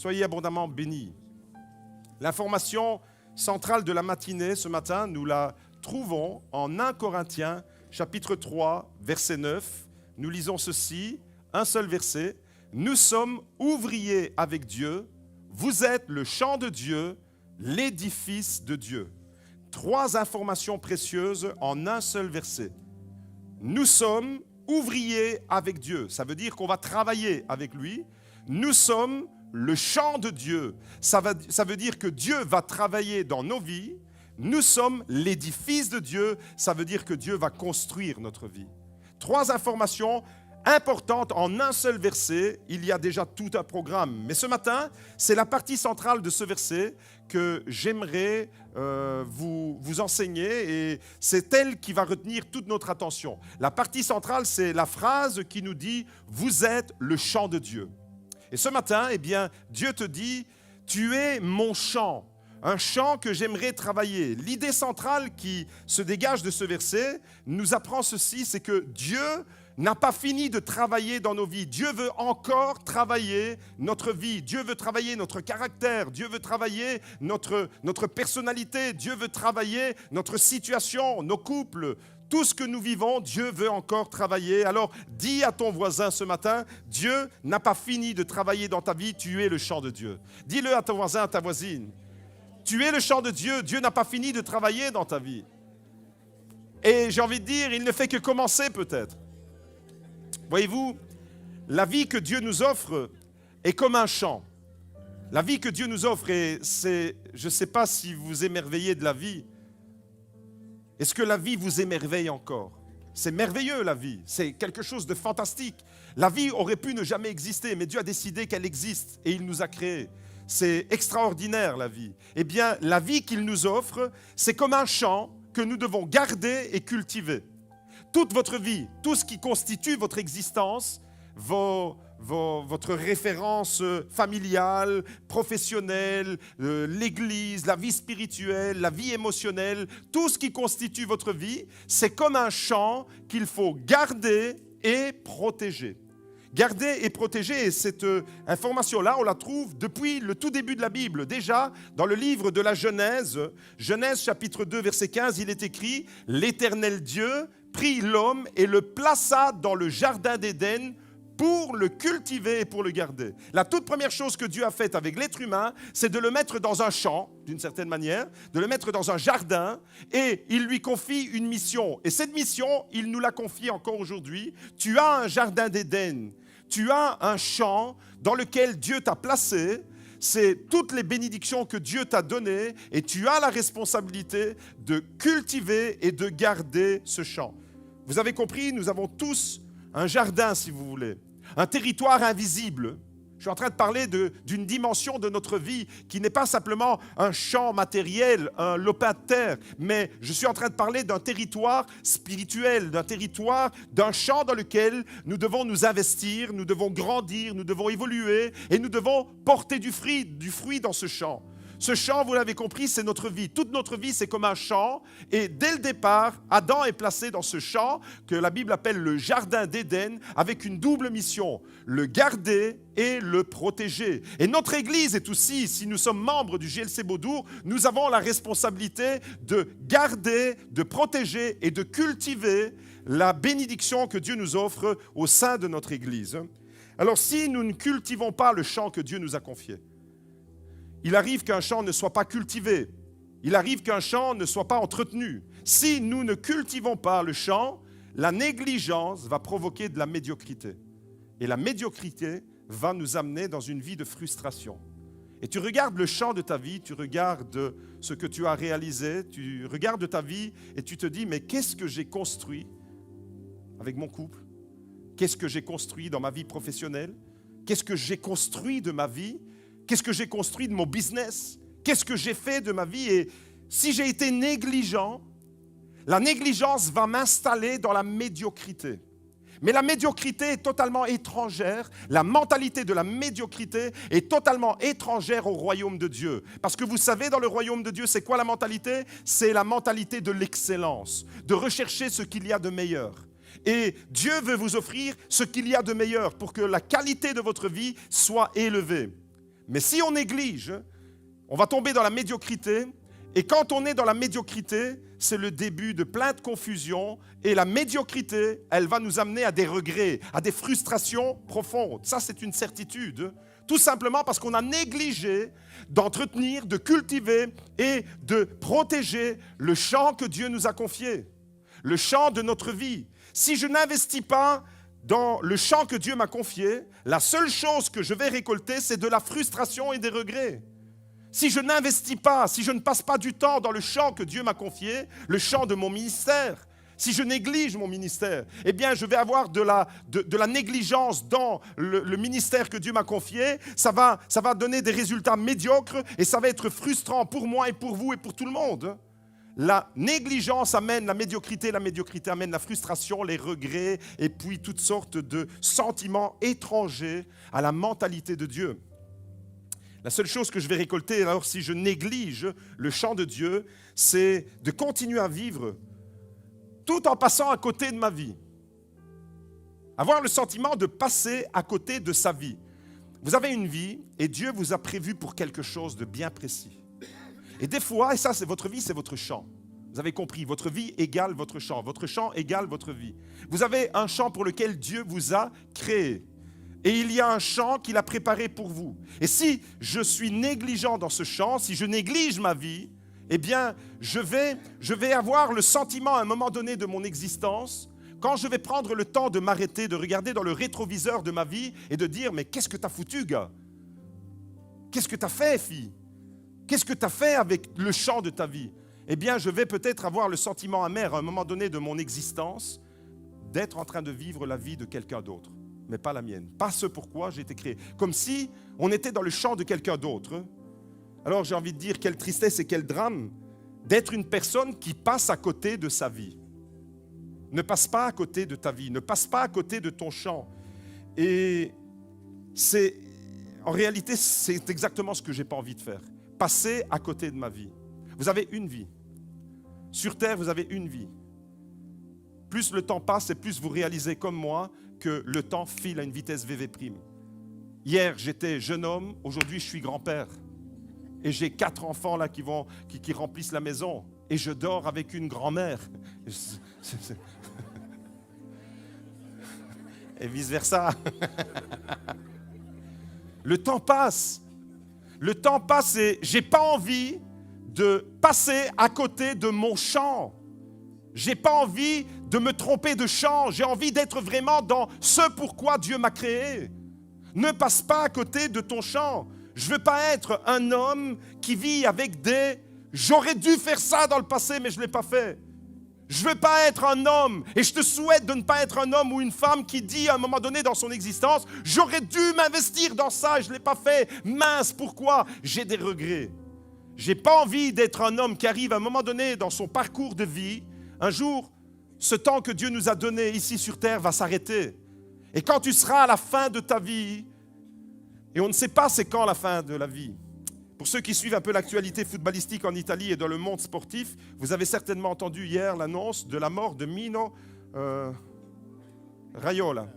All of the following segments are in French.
Soyez abondamment bénis. L'information centrale de la matinée ce matin, nous la trouvons en 1 Corinthiens, chapitre 3, verset 9. Nous lisons ceci, un seul verset. « Nous sommes ouvriers avec Dieu, vous êtes le champ de Dieu, l'édifice de Dieu. » 3 informations précieuses en un seul verset. Nous sommes ouvriers avec Dieu. Ça veut dire qu'on va travailler avec lui. Nous sommes le champ de Dieu. Ça veut dire que Dieu va travailler dans nos vies. Nous sommes l'édifice de Dieu. Ça veut dire que Dieu va construire notre vie. 3 informations importantes en un seul verset. Il y a déjà tout un programme. Mais ce matin, c'est la partie centrale de ce verset que j'aimerais vous enseigner, et c'est elle qui va retenir toute notre attention. La partie centrale, c'est la phrase qui nous dit « Vous êtes le champ de Dieu ». Et ce matin, eh bien, Dieu te dit « Tu es mon champ ». Un champ que j'aimerais travailler. L'idée centrale qui se dégage de ce verset nous apprend ceci, c'est que Dieu n'a pas fini de travailler dans nos vies. Dieu veut encore travailler notre vie. Dieu veut travailler notre caractère. Dieu veut travailler notre personnalité. Dieu veut travailler notre situation, nos couples. Tout ce que nous vivons, Dieu veut encore travailler. Alors, dis à ton voisin ce matin, Dieu n'a pas fini de travailler dans ta vie, tu es le champ de Dieu. Dis-le à ton voisin, à ta voisine. Tu es le champ de Dieu, Dieu n'a pas fini de travailler dans ta vie. Et j'ai envie de dire, il ne fait que commencer peut-être. Voyez-vous, la vie que Dieu nous offre est comme un champ. La vie que Dieu nous offre, je ne sais pas si vous émerveillez de la vie. Est-ce que la vie vous émerveille encore? C'est merveilleux la vie, c'est quelque chose de fantastique. La vie aurait pu ne jamais exister, mais Dieu a décidé qu'elle existe et il nous a créés. C'est extraordinaire la vie. Eh bien, la vie qu'il nous offre, c'est comme un champ que nous devons garder et cultiver. Toute votre vie, tout ce qui constitue votre existence, votre référence familiale, professionnelle, l'église, la vie spirituelle, la vie émotionnelle, tout ce qui constitue votre vie, c'est comme un champ qu'il faut garder et protéger. Garder et protéger, et cette information-là, on la trouve depuis le tout début de la Bible. Déjà, dans le livre de la Genèse, Genèse chapitre 2, verset 15, il est écrit « L'Éternel Dieu prit l'homme et le plaça dans le jardin d'Éden pour le cultiver et pour le garder. » La toute première chose que Dieu a faite avec l'être humain, c'est de le mettre dans un champ, d'une certaine manière, de le mettre dans un jardin, et il lui confie une mission. Et cette mission, il nous la confie encore aujourd'hui. Tu as un jardin d'Éden, tu as un champ dans lequel Dieu t'a placé. C'est toutes les bénédictions que Dieu t'a données, et tu as la responsabilité de cultiver et de garder ce champ. Vous avez compris, nous avons tous un jardin, si vous voulez, un territoire invisible. Je suis en train de parler d'une dimension de notre vie qui n'est pas simplement un champ matériel, un lopin de terre, mais je suis en train de parler d'un territoire spirituel, d'un champ dans lequel nous devons nous investir, nous devons grandir, nous devons évoluer et nous devons porter du fruit dans ce champ. Ce champ, vous l'avez compris, c'est notre vie. Toute notre vie, c'est comme un champ. Et dès le départ, Adam est placé dans ce champ que la Bible appelle le jardin d'Éden, avec une double mission, le garder et le protéger. Et notre Église est aussi, si nous sommes membres du GLC Beaudour, nous avons la responsabilité de garder, de protéger et de cultiver la bénédiction que Dieu nous offre au sein de notre Église. Alors, si nous ne cultivons pas le champ que Dieu nous a confié, il arrive qu'un champ ne soit pas cultivé. Il arrive qu'un champ ne soit pas entretenu. Si nous ne cultivons pas le champ, la négligence va provoquer de la médiocrité. Et la médiocrité va nous amener dans une vie de frustration. Et tu regardes le champ de ta vie, tu regardes ce que tu as réalisé, tu regardes ta vie et tu te dis, mais qu'est-ce que j'ai construit avec mon couple? Qu'est-ce que j'ai construit dans ma vie professionnelle? Qu'est-ce que j'ai construit de ma vie? Qu'est-ce que j'ai construit de mon business? Qu'est-ce que j'ai fait de ma vie? Et si j'ai été négligent, la négligence va m'installer dans la médiocrité. Mais la médiocrité est totalement étrangère. La mentalité de la médiocrité est totalement étrangère au royaume de Dieu. Parce que vous savez, dans le royaume de Dieu, c'est quoi la mentalité? C'est la mentalité de l'excellence, de rechercher ce qu'il y a de meilleur. Et Dieu veut vous offrir ce qu'il y a de meilleur pour que la qualité de votre vie soit élevée. Mais si on néglige, on va tomber dans la médiocrité. Et quand on est dans la médiocrité, c'est le début de plein de confusion. Et la médiocrité, elle va nous amener à des regrets, à des frustrations profondes. Ça, c'est une certitude. Tout simplement parce qu'on a négligé d'entretenir, de cultiver et de protéger le champ que Dieu nous a confié, le champ de notre vie. Si je n'investis pas dans le champ que Dieu m'a confié, la seule chose que je vais récolter, c'est de la frustration et des regrets. Si je n'investis pas, si je ne passe pas du temps dans le champ que Dieu m'a confié, le champ de mon ministère, si je néglige mon ministère, eh bien, je vais avoir de la négligence dans le ministère que Dieu m'a confié. Ça va donner des résultats médiocres et ça va être frustrant pour moi et pour vous et pour tout le monde. La négligence amène la médiocrité amène la frustration, les regrets et puis toutes sortes de sentiments étrangers à la mentalité de Dieu. La seule chose que je vais récolter, alors si je néglige le champ de Dieu, c'est de continuer à vivre tout en passant à côté de ma vie. Avoir le sentiment de passer à côté de sa vie. Vous avez une vie et Dieu vous a prévu pour quelque chose de bien précis. Et des fois, et ça c'est votre vie, c'est votre champ. Vous avez compris, votre vie égale votre champ égale votre vie. Vous avez un champ pour lequel Dieu vous a créé. Et il y a un champ qu'il a préparé pour vous. Et si je suis négligent dans ce champ, si je néglige ma vie, eh bien, je vais avoir le sentiment à un moment donné de mon existence, quand je vais prendre le temps de m'arrêter, de regarder dans le rétroviseur de ma vie et de dire « Mais qu'est-ce que t'as foutu, gars? Qu'est-ce que t'as fait, fille? Qu'est-ce que t'as fait avec le champ de ta vie ?» Eh bien, je vais peut-être avoir le sentiment amer à un moment donné de mon existence d'être en train de vivre la vie de quelqu'un d'autre, mais pas la mienne, pas ce pourquoi j'ai été créé. Comme si on était dans le champ de quelqu'un d'autre. Alors j'ai envie de dire, quelle tristesse et quel drame d'être une personne qui passe à côté de sa vie. Ne passe pas à côté de ta vie, ne passe pas à côté de ton champ. Et en réalité, c'est exactement ce que je n'ai pas envie de faire. Passer à côté de ma vie. Vous avez une vie. Sur terre, vous avez une vie. Plus le temps passe et plus vous réalisez comme moi que le temps file à une vitesse VV'. Hier, j'étais jeune homme, aujourd'hui, je suis grand-père. Et j'ai 4 enfants là qui remplissent la maison. Et je dors avec une grand-mère. Et vice-versa. Le temps passe. Le temps passe et je n'ai pas envie de passer à côté de mon champ. Je n'ai pas envie de me tromper de champ. J'ai envie d'être vraiment dans ce pourquoi Dieu m'a créé. Ne passe pas à côté de ton champ. Je ne veux pas être un homme qui vit avec des « j'aurais dû faire ça dans le passé, mais je ne l'ai pas fait ». Je ne veux pas être un homme, et je te souhaite de ne pas être un homme ou une femme qui dit à un moment donné dans son existence « j'aurais dû m'investir dans ça et je ne l'ai pas fait. Mince, pourquoi? J'ai des regrets ». Je n'ai pas envie d'être un homme qui arrive à un moment donné dans son parcours de vie. Un jour, ce temps que Dieu nous a donné ici sur terre va s'arrêter. Et quand tu seras à la fin de ta vie, et on ne sait pas c'est quand la fin de la vie. Pour ceux qui suivent un peu l'actualité footballistique en Italie et dans le monde sportif, vous avez certainement entendu hier l'annonce de la mort de Mino Raiola,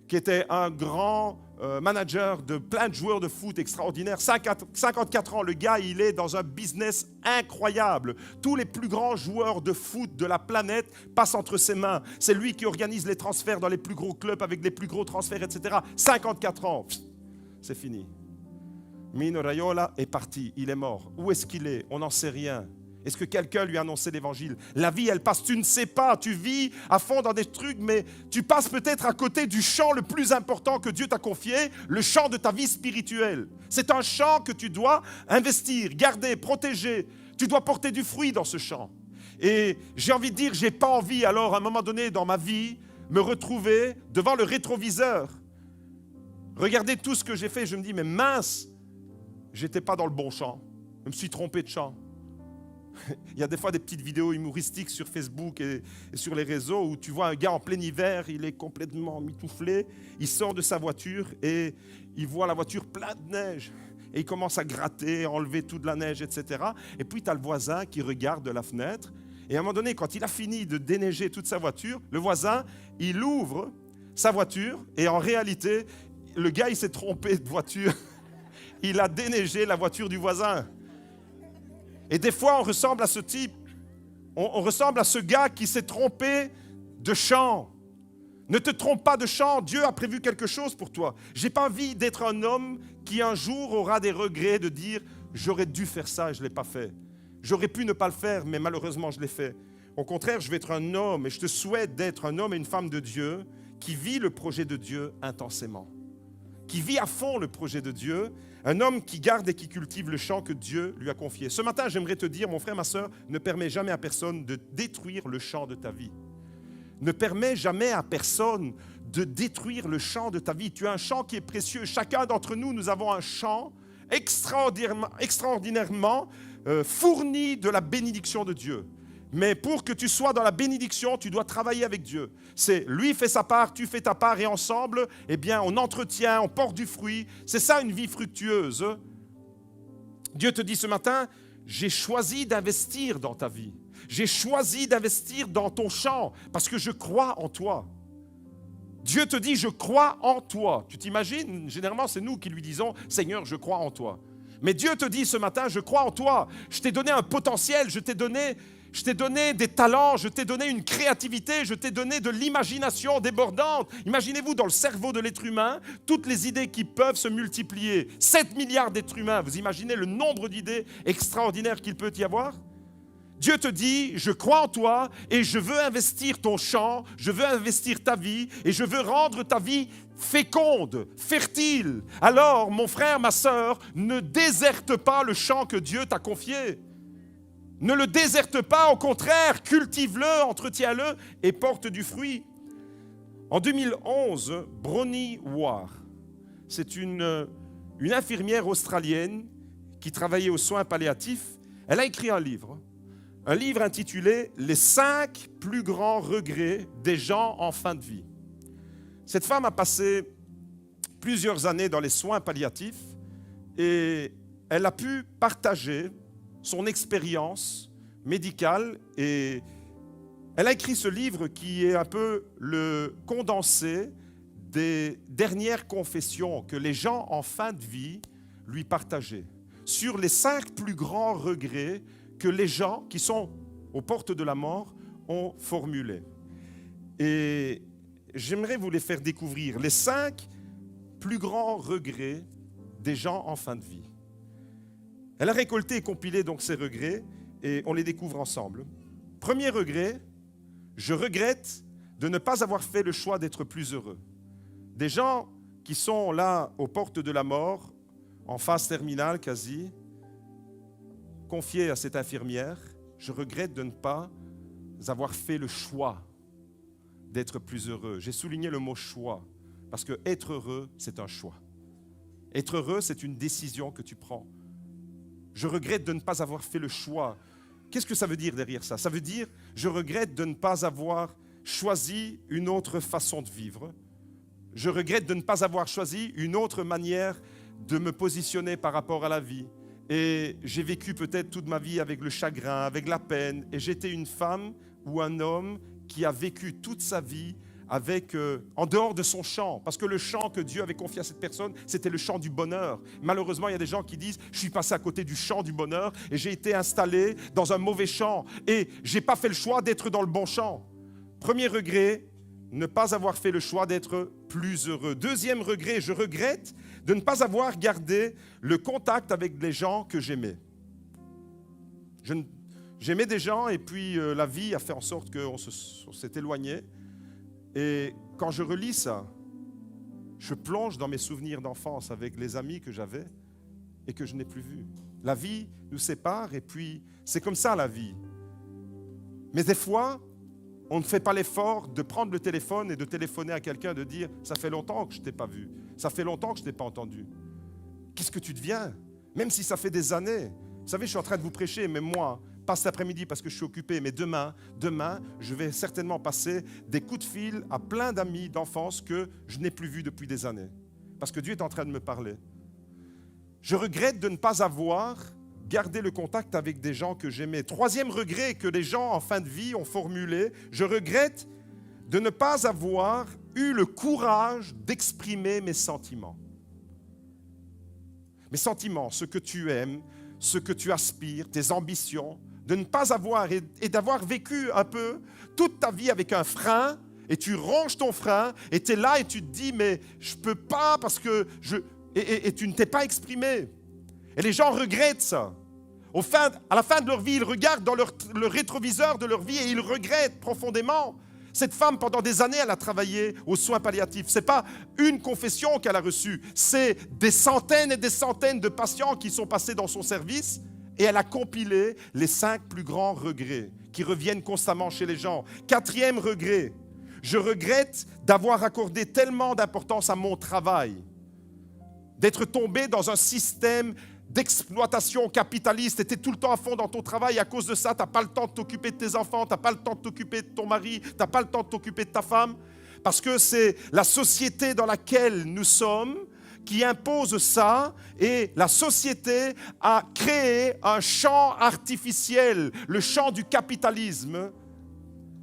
qui était un grand manager de plein de joueurs de foot extraordinaires. 54 ans, le gars, il est dans un business incroyable. Tous les plus grands joueurs de foot de la planète passent entre ses mains. C'est lui qui organise les transferts dans les plus gros clubs avec les plus gros transferts, etc. 54 ans. C'est fini. Mino Raiola est parti, il est mort. Où est-ce qu'il est? On n'en sait rien. Est-ce que quelqu'un lui a annoncé l'évangile? La vie, elle passe, tu ne sais pas, tu vis à fond dans des trucs, mais tu passes peut-être à côté du champ le plus important que Dieu t'a confié, le champ de ta vie spirituelle. C'est un champ que tu dois investir, garder, protéger. Tu dois porter du fruit dans ce champ. Et j'ai envie de dire, j'ai pas envie alors à un moment donné dans ma vie, me retrouver devant le rétroviseur. Regardez tout ce que j'ai fait, je me dis, mais mince, j'étais pas dans le bon champ. Je me suis trompé de champ. Il y a des fois des petites vidéos humoristiques sur Facebook et sur les réseaux où tu vois un gars en plein hiver, il est complètement mitouflé, il sort de sa voiture et il voit la voiture pleine de neige. Et il commence à gratter, à enlever toute la neige, etc. Et puis tu as le voisin qui regarde de la fenêtre. Et à un moment donné, quand il a fini de déneiger toute sa voiture, le voisin, il ouvre sa voiture et en réalité, le gars, il s'est trompé de voiture. il a déneigé la voiture du voisin. Et des fois, on ressemble à ce type. On ressemble à ce gars qui s'est trompé de champ. Ne te trompe pas de champ. Dieu a prévu quelque chose pour toi. Je n'ai pas envie d'être un homme qui un jour aura des regrets de dire « j'aurais dû faire ça et je ne l'ai pas fait. J'aurais pu ne pas le faire, mais malheureusement, je l'ai fait. » Au contraire, je vais être un homme et je te souhaite d'être un homme et une femme de Dieu qui vit le projet de Dieu intensément, qui vit à fond le projet de Dieu, un homme qui garde et qui cultive le champ que Dieu lui a confié. Ce matin, j'aimerais te dire, mon frère, ma sœur, ne permets jamais à personne de détruire le champ de ta vie. Ne permets jamais à personne de détruire le champ de ta vie. Tu as un champ qui est précieux. Chacun d'entre nous, nous avons un champ extraordinairement fourni de la bénédiction de Dieu. Mais pour que tu sois dans la bénédiction, tu dois travailler avec Dieu. C'est lui fait sa part, tu fais ta part et ensemble, eh bien, on entretient, on porte du fruit. C'est ça une vie fructueuse. Dieu te dit ce matin, j'ai choisi d'investir dans ta vie. J'ai choisi d'investir dans ton champ parce que je crois en toi. Dieu te dit, je crois en toi. Tu t'imagines? Généralement, c'est nous qui lui disons, Seigneur, je crois en toi. Mais Dieu te dit ce matin, je crois en toi. Je t'ai donné un potentiel, je t'ai donné des talents, je t'ai donné une créativité, je t'ai donné de l'imagination débordante. Imaginez-vous dans le cerveau de l'être humain, toutes les idées qui peuvent se multiplier. 7 milliards d'êtres humains, vous imaginez le nombre d'idées extraordinaires qu'il peut y avoir? Dieu te dit, je crois en toi et je veux investir ton champ, je veux investir ta vie et je veux rendre ta vie féconde, fertile. Alors, mon frère, ma sœur, ne déserte pas le champ que Dieu t'a confié. Ne le déserte pas, au contraire, cultive-le, entretiens-le et porte du fruit. En 2011, Bronnie Ware, c'est une infirmière australienne qui travaillait aux soins palliatifs. Elle a écrit un livre intitulé « Les 5 plus grands regrets des gens en fin de vie ». Cette femme a passé plusieurs années dans les soins palliatifs et elle a pu partager son expérience médicale et elle a écrit ce livre qui est un peu le condensé des dernières confessions que les gens en fin de vie lui partageaient sur les 5 plus grands regrets que les gens qui sont aux portes de la mort ont formulés. Et j'aimerais vous les faire découvrir, les 5 plus grands regrets des gens en fin de vie. Elle a récolté et compilé donc ces regrets et on les découvre ensemble. Premier regret, je regrette de ne pas avoir fait le choix d'être plus heureux. Des gens qui sont là aux portes de la mort, en phase terminale quasi, confiés à cette infirmière, je regrette de ne pas avoir fait le choix d'être plus heureux. J'ai souligné le mot choix parce que être heureux, c'est un choix. Être heureux, c'est une décision que tu prends. Je regrette de ne pas avoir fait le choix. Qu'est-ce que ça veut dire derrière ça? Ça veut dire, je regrette de ne pas avoir choisi une autre façon de vivre. Je regrette de ne pas avoir choisi une autre manière de me positionner par rapport à la vie. Et j'ai vécu peut-être toute ma vie avec le chagrin, avec la peine. Et j'étais une femme ou un homme qui a vécu toute sa vie avec, en dehors de son champ. Parce que le champ que Dieu avait confié à cette personne, c'était le champ du bonheur. Malheureusement, il y a des gens qui disent, je suis passé à côté du champ du bonheur et j'ai été installé dans un mauvais champ. Et je n'ai pas fait le choix d'être dans le bon champ. Premier regret, ne pas avoir fait le choix d'être plus heureux. Deuxième regret, je regrette de ne pas avoir gardé le contact avec les gens que j'aimais. J'aimais des gens et puis la vie a fait en sorte qu'on s'est éloigné. Et quand je relis ça, je plonge dans mes souvenirs d'enfance avec les amis que j'avais et que je n'ai plus vus. La vie nous sépare et puis c'est comme ça la vie. Mais des fois, on ne fait pas l'effort de prendre le téléphone et de téléphoner à quelqu'un, de dire « ça fait longtemps que je ne t'ai pas vu, ça fait longtemps que je ne t'ai pas entendu. Qu'est-ce que tu deviens ?» Même si ça fait des années. Vous savez, je suis en train de vous prêcher, mais moi, pas cet après-midi parce que je suis occupé, mais demain, je vais certainement passer des coups de fil à plein d'amis d'enfance que je n'ai plus vus depuis des années. Parce que Dieu est en train de me parler. Je regrette de ne pas avoir gardé le contact avec des gens que j'aimais. Troisième regret que les gens en fin de vie ont formulé, je regrette de ne pas avoir eu le courage d'exprimer mes sentiments. mes sentiments, ce que tu aimes, ce que tu aspires, tes ambitions, de ne pas avoir et d'avoir vécu un peu toute ta vie avec un frein, et tu ronges ton frein, et tu es là et tu te dis, mais je ne peux pas parce que et tu ne t'es pas exprimé. Et les gens regrettent ça. À la fin de leur vie, ils regardent dans le rétroviseur de leur vie et ils regrettent profondément. Cette femme, pendant des années, elle a travaillé aux soins palliatifs. Ce n'est pas une confession qu'elle a reçue, c'est des centaines et des centaines de patients qui sont passés dans son service et elle a compilé les 5 plus grands regrets qui reviennent constamment chez les gens. 4e regret, je regrette d'avoir accordé tellement d'importance à mon travail, d'être tombé dans un système d'exploitation capitaliste, tu es tout le temps à fond dans ton travail, et à cause de ça, tu n'as pas le temps de t'occuper de tes enfants, tu n'as pas le temps de t'occuper de ton mari, tu n'as pas le temps de t'occuper de ta femme, parce que c'est la société dans laquelle nous sommes qui impose ça, et la société a créé un champ artificiel, le champ du capitalisme.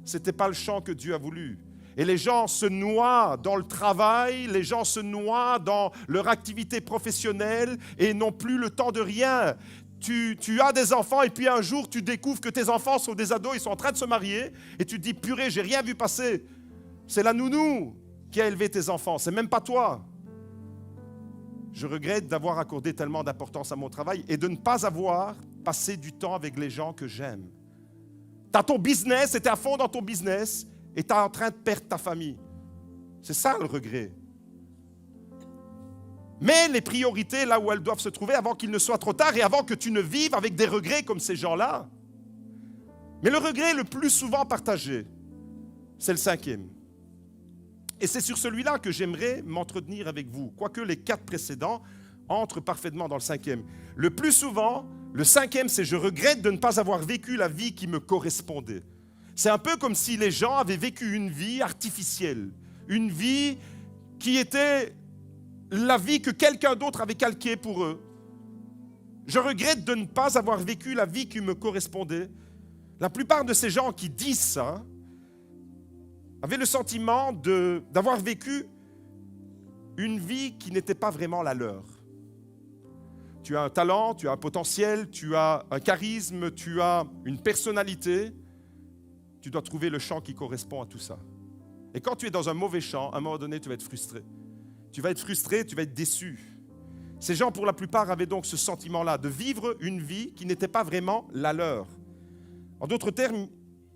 Ce n'était pas le champ que Dieu a voulu. Et les gens se noient dans le travail, les gens se noient dans leur activité professionnelle et n'ont plus le temps de rien. Tu as des enfants et puis un jour tu découvres que tes enfants sont des ados, ils sont en train de se marier et tu te dis, purée, j'ai rien vu passer. C'est la nounou qui a élevé tes enfants, c'est même pas toi. Je regrette d'avoir accordé tellement d'importance à mon travail et de ne pas avoir passé du temps avec les gens que j'aime. Tu as ton business et tu es à fond dans ton business. Et tu es en train de perdre ta famille. C'est ça le regret. Mets les priorités là où elles doivent se trouver avant qu'il ne soit trop tard et avant que tu ne vives avec des regrets comme ces gens-là. Mais le regret le plus souvent partagé, c'est le 5e. Et c'est sur celui-là que j'aimerais m'entretenir avec vous, quoique les 4 précédents entrent parfaitement dans le 5e. Le plus souvent, le 5e, c'est je regrette de ne pas avoir vécu la vie qui me correspondait. C'est un peu comme si les gens avaient vécu une vie artificielle, une vie qui était la vie que quelqu'un d'autre avait calquée pour eux. Je regrette de ne pas avoir vécu la vie qui me correspondait. La plupart de ces gens qui disent ça avaient le sentiment d'avoir vécu une vie qui n'était pas vraiment la leur. Tu as un talent, tu as un potentiel, tu as un charisme, tu as une personnalité. Tu dois trouver le champ qui correspond à tout ça. Et quand tu es dans un mauvais champ, à un moment donné, tu vas être frustré. Tu vas être frustré, tu vas être déçu. Ces gens, pour la plupart, avaient donc ce sentiment-là de vivre une vie qui n'était pas vraiment la leur. En d'autres termes,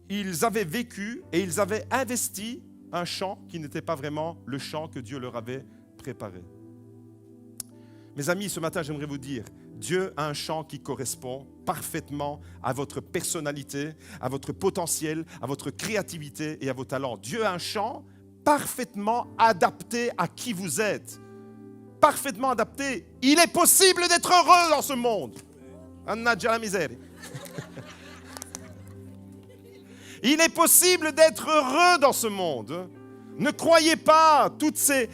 ils avaient vécu et ils avaient investi un champ qui n'était pas vraiment le champ que Dieu leur avait préparé. Mes amis, ce matin, j'aimerais vous dire, Dieu a un champ qui correspond parfaitement à votre personnalité, à votre potentiel, à votre créativité et à vos talents. Dieu a un champ parfaitement adapté à qui vous êtes. Parfaitement adapté. Il est possible d'être heureux dans ce monde. Anna già la miseria. Il est possible d'être heureux dans ce monde. Ne croyez pas toutes ces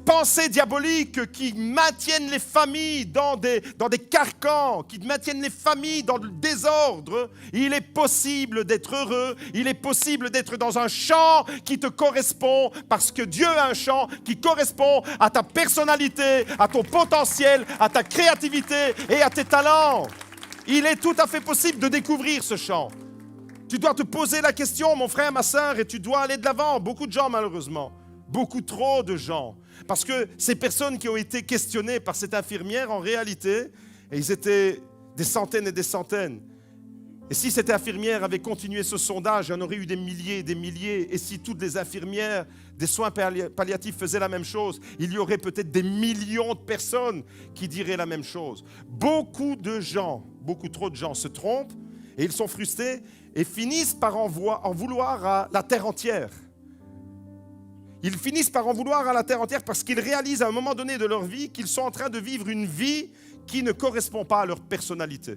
pensées diaboliques qui maintiennent les familles dans des carcans, qui maintiennent les familles dans le désordre. Il est possible d'être heureux, il est possible d'être dans un champ qui te correspond parce que Dieu a un champ qui correspond à ta personnalité, à ton potentiel, à ta créativité et à tes talents. Il est tout à fait possible de découvrir ce champ. Tu dois te poser la question, mon frère, ma sœur, et tu dois aller de l'avant. Beaucoup de gens, malheureusement. Beaucoup trop de gens. Parce que ces personnes qui ont été questionnées par cette infirmière, en réalité, et ils étaient des centaines et des centaines. Et si cette infirmière avait continué ce sondage, il y en aurait eu des milliers et des milliers. Et si toutes les infirmières des soins palliatifs faisaient la même chose, il y aurait peut-être des millions de personnes qui diraient la même chose. Beaucoup de gens, beaucoup trop de gens se trompent et ils sont frustrés et finissent par en vouloir à la terre entière. Ils finissent par en vouloir à la terre entière parce qu'ils réalisent à un moment donné de leur vie qu'ils sont en train de vivre une vie qui ne correspond pas à leur personnalité.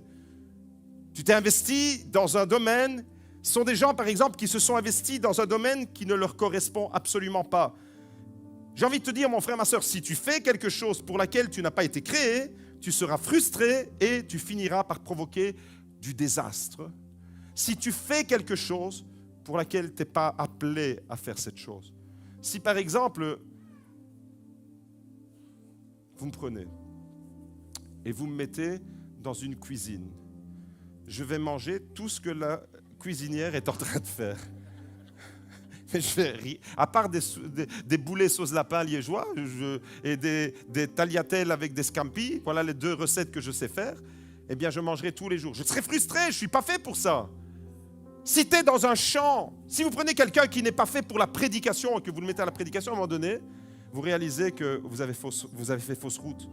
Tu t'es investi dans un domaine, ce sont des gens par exemple qui se sont investis dans un domaine qui ne leur correspond absolument pas. J'ai envie de te dire, mon frère, ma soeur, si tu fais quelque chose pour laquelle tu n'as pas été créé, tu seras frustré et tu finiras par provoquer du désastre. Si tu fais quelque chose pour laquelle tu n'es pas appelé à faire cette chose. Si par exemple, vous me prenez, et vous me mettez dans une cuisine. Je vais manger tout ce que la cuisinière est en train de faire. Mais je vais rire. À part des boulets sauce lapin liégeois et des tagliatelles avec des scampi, voilà les 2 recettes que je sais faire, eh bien je mangerai tous les jours. Je serai frustré, je ne suis pas fait pour ça. Si tu es dans un champ, si vous prenez quelqu'un qui n'est pas fait pour la prédication et que vous le mettez à la prédication, à un moment donné, vous réalisez que vous avez fait fausse route.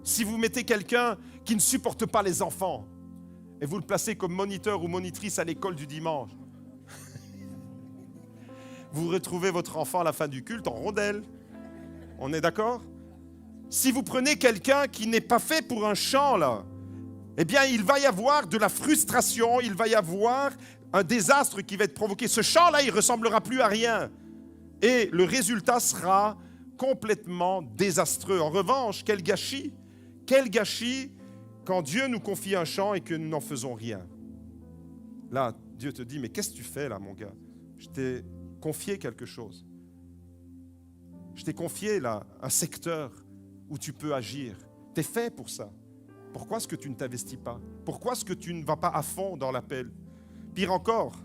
Si vous mettez quelqu'un qui ne supporte pas les enfants et vous le placez comme moniteur ou monitrice à l'école du dimanche, vous retrouvez votre enfant à la fin du culte en rondelle. On est d'accord? Si vous prenez quelqu'un qui n'est pas fait pour un chant, là, eh bien, il va y avoir de la frustration, il va y avoir un désastre qui va être provoqué. Ce chant-là, il ne ressemblera plus à rien. Et le résultat sera complètement désastreux. En revanche, quel gâchis quand Dieu nous confie un chant et que nous n'en faisons rien. Là, Dieu te dit, mais qu'est-ce que tu fais là, mon gars? Je t'ai confié quelque chose. Je t'ai confié là un secteur où tu peux agir. Tu es fait pour ça. Pourquoi est-ce que tu ne t'investis pas? Pourquoi est-ce que tu ne vas pas à fond dans l'appel? Pire encore,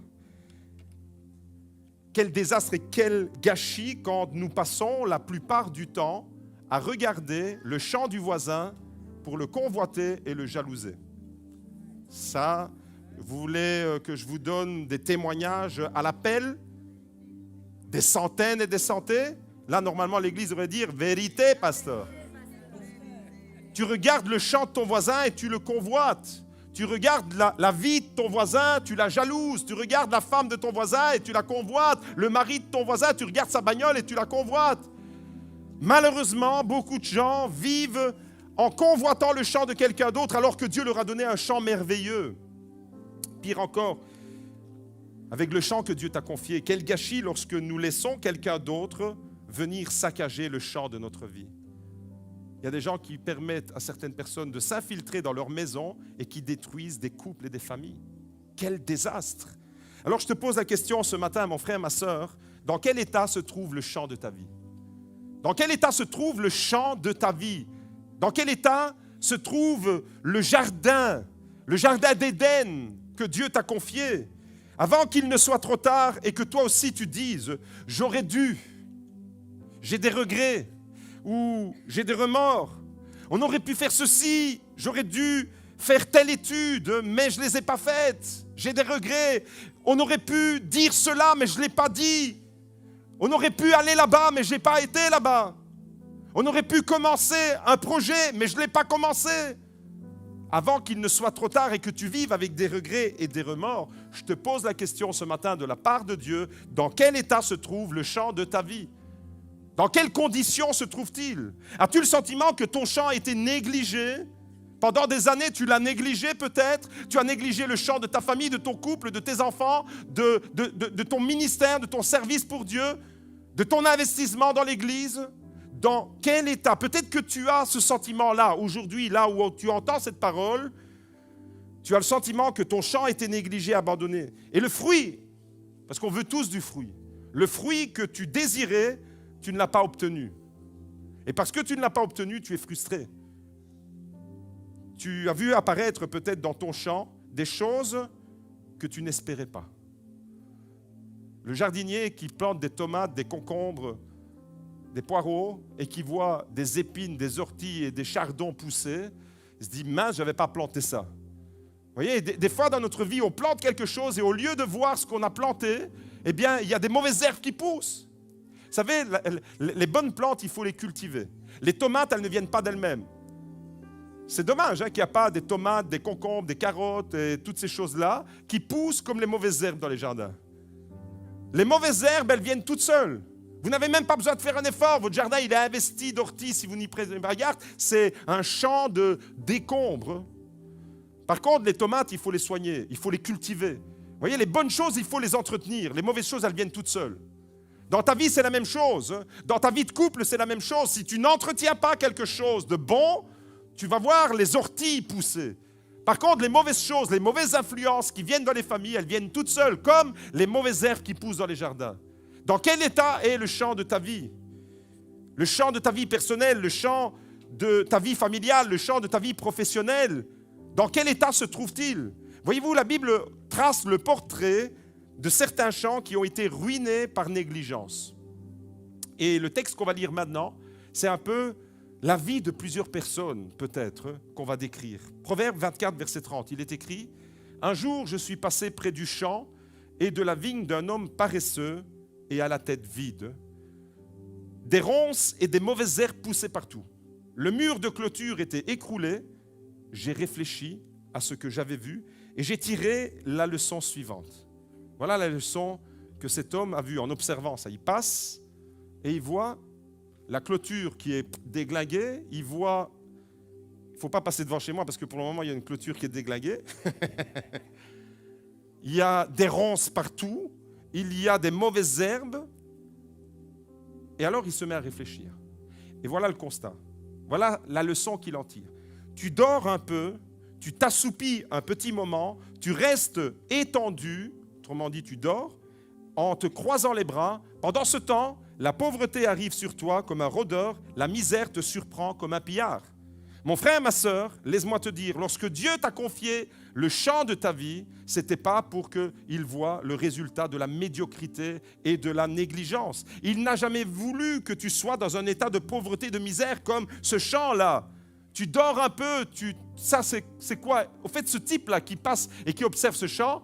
quel désastre et quel gâchis quand nous passons la plupart du temps à regarder le champ du voisin pour le convoiter et le jalouser. Ça, vous voulez que je vous donne des témoignages à l'appel? Des centaines et des centaines? Là, normalement, l'Église devrait dire « Vérité, pasteur ». Tu regardes le champ de ton voisin et tu le convoites. Tu regardes la vie de ton voisin, tu la jalouses. Tu regardes la femme de ton voisin et tu la convoites. Le mari de ton voisin, tu regardes sa bagnole et tu la convoites. Malheureusement, beaucoup de gens vivent en convoitant le champ de quelqu'un d'autre alors que Dieu leur a donné un champ merveilleux. Pire encore, avec le champ que Dieu t'a confié, quel gâchis lorsque nous laissons quelqu'un d'autre venir saccager le champ de notre vie. Il y a des gens qui permettent à certaines personnes de s'infiltrer dans leur maison et qui détruisent des couples et des familles. Quel désastre! Alors je te pose la question ce matin, mon frère, ma sœur, dans quel état se trouve le champ de ta vie? Dans quel état se trouve le champ de ta vie? Dans quel état se trouve le jardin d'Éden que Dieu t'a confié? Avant qu'il ne soit trop tard et que toi aussi tu dises « J'aurais dû, j'ai des regrets » ou « J'ai des remords, on aurait pu faire ceci, j'aurais dû faire telle étude, mais je ne les ai pas faites, j'ai des regrets, on aurait pu dire cela, mais je ne l'ai pas dit, on aurait pu aller là-bas, mais je n'ai pas été là-bas, on aurait pu commencer un projet, mais je ne l'ai pas commencé. » Avant qu'il ne soit trop tard et que tu vives avec des regrets et des remords, je te pose la question ce matin de la part de Dieu, dans quel état se trouve le champ de ta vie? Dans quelles conditions se trouve-t-il? As-tu le sentiment que ton champ a été négligé? Pendant des années, tu l'as négligé peut-être. Tu as négligé le champ de ta famille, de ton couple, de tes enfants, de ton ministère, de ton service pour Dieu, de ton investissement dans l'Église. Dans quel état? Peut-être que tu as ce sentiment-là, aujourd'hui, là où tu entends cette parole, tu as le sentiment que ton champ a été négligé, abandonné. Et le fruit, parce qu'on veut tous du fruit, le fruit que tu désirais, tu ne l'as pas obtenu. Et parce que tu ne l'as pas obtenu, tu es frustré. Tu as vu apparaître peut-être dans ton champ des choses que tu n'espérais pas. Le jardinier qui plante des tomates, des concombres, des poireaux et qui voit des épines, des orties et des chardons pousser, il se dit « mince, je n'avais pas planté ça ». Vous voyez, des fois dans notre vie, on plante quelque chose et au lieu de voir ce qu'on a planté, eh bien, il y a des mauvaises herbes qui poussent. Vous savez, les bonnes plantes, il faut les cultiver. Les tomates, elles ne viennent pas d'elles-mêmes. C'est dommage qu'il n'y a pas des tomates, des concombres, des carottes et toutes ces choses-là qui poussent comme les mauvaises herbes dans les jardins. Les mauvaises herbes, elles viennent toutes seules. Vous n'avez même pas besoin de faire un effort. Votre jardin, il est investi d'orties si vous n'y prenez pas garde. C'est un champ de décombres. Par contre, les tomates, il faut les soigner, il faut les cultiver. Vous voyez, les bonnes choses, il faut les entretenir. Les mauvaises choses, elles viennent toutes seules. Dans ta vie, c'est la même chose. Dans ta vie de couple, c'est la même chose. Si tu n'entretiens pas quelque chose de bon, tu vas voir les orties pousser. Par contre, les mauvaises choses, les mauvaises influences qui viennent dans les familles, elles viennent toutes seules, comme les mauvaises herbes qui poussent dans les jardins. Dans quel état est le champ de ta vie? Le champ de ta vie personnelle, le champ de ta vie familiale, le champ de ta vie professionnelle, dans quel état se trouve-t-il? Voyez-vous, la Bible trace le portrait de certains champs qui ont été ruinés par négligence. Et le texte qu'on va lire maintenant, c'est un peu la vie de plusieurs personnes, peut-être, qu'on va décrire. Proverbe 24, verset 30, il est écrit « Un jour, je suis passé près du champ et de la vigne d'un homme paresseux et à la tête vide. Des ronces et des mauvaises herbes poussaient partout. Le mur de clôture était écroulé. J'ai réfléchi à ce que j'avais vu et j'ai tiré la leçon suivante. » Voilà la leçon que cet homme a vue en observant ça. Il passe et il voit la clôture qui est déglinguée. Il voit, il ne faut pas passer devant chez moi parce que pour le moment, il y a une clôture qui est déglinguée. Il y a des ronces partout. Il y a des mauvaises herbes. Et alors, il se met à réfléchir. Et voilà le constat. Voilà la leçon qu'il en tire. Tu dors un peu, tu t'assoupis un petit moment, tu restes étendu, autrement dit, tu dors, en te croisant les bras. Pendant ce temps, la pauvreté arrive sur toi comme un rôdeur, la misère te surprend comme un pillard. Mon frère, ma sœur, laisse-moi te dire, lorsque Dieu t'a confié le champ de ta vie, ce n'était pas pour qu'il voie le résultat de la médiocrité et de la négligence. Il n'a jamais voulu que tu sois dans un état de pauvreté et de misère comme ce champ-là. Tu dors un peu, ça c'est quoi? Au fait, ce type-là qui passe et qui observe ce champ,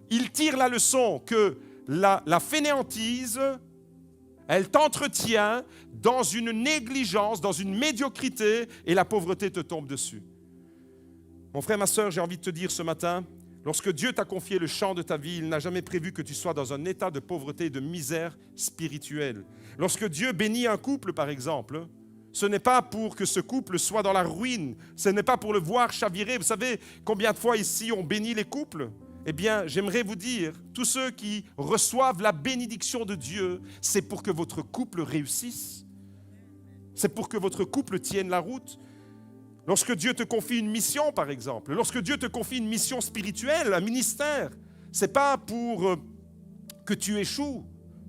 il tire la leçon que la fainéantise, elle t'entretient dans une négligence, dans une médiocrité, et la pauvreté te tombe dessus. Mon frère, ma sœur, j'ai envie de te dire ce matin, lorsque Dieu t'a confié le champ de ta vie, il n'a jamais prévu que tu sois dans un état de pauvreté et de misère spirituelle. Lorsque Dieu bénit un couple, par exemple, ce n'est pas pour que ce couple soit dans la ruine, ce n'est pas pour le voir chavirer. Vous savez combien de fois ici on bénit les couples? Eh bien, j'aimerais vous dire, tous ceux qui reçoivent la bénédiction de Dieu, c'est pour que votre couple réussisse. C'est pour que votre couple tienne la route. Lorsque Dieu te confie une mission, par exemple, lorsque Dieu te confie une mission spirituelle, un ministère, ce n'est pas pour que tu échoues.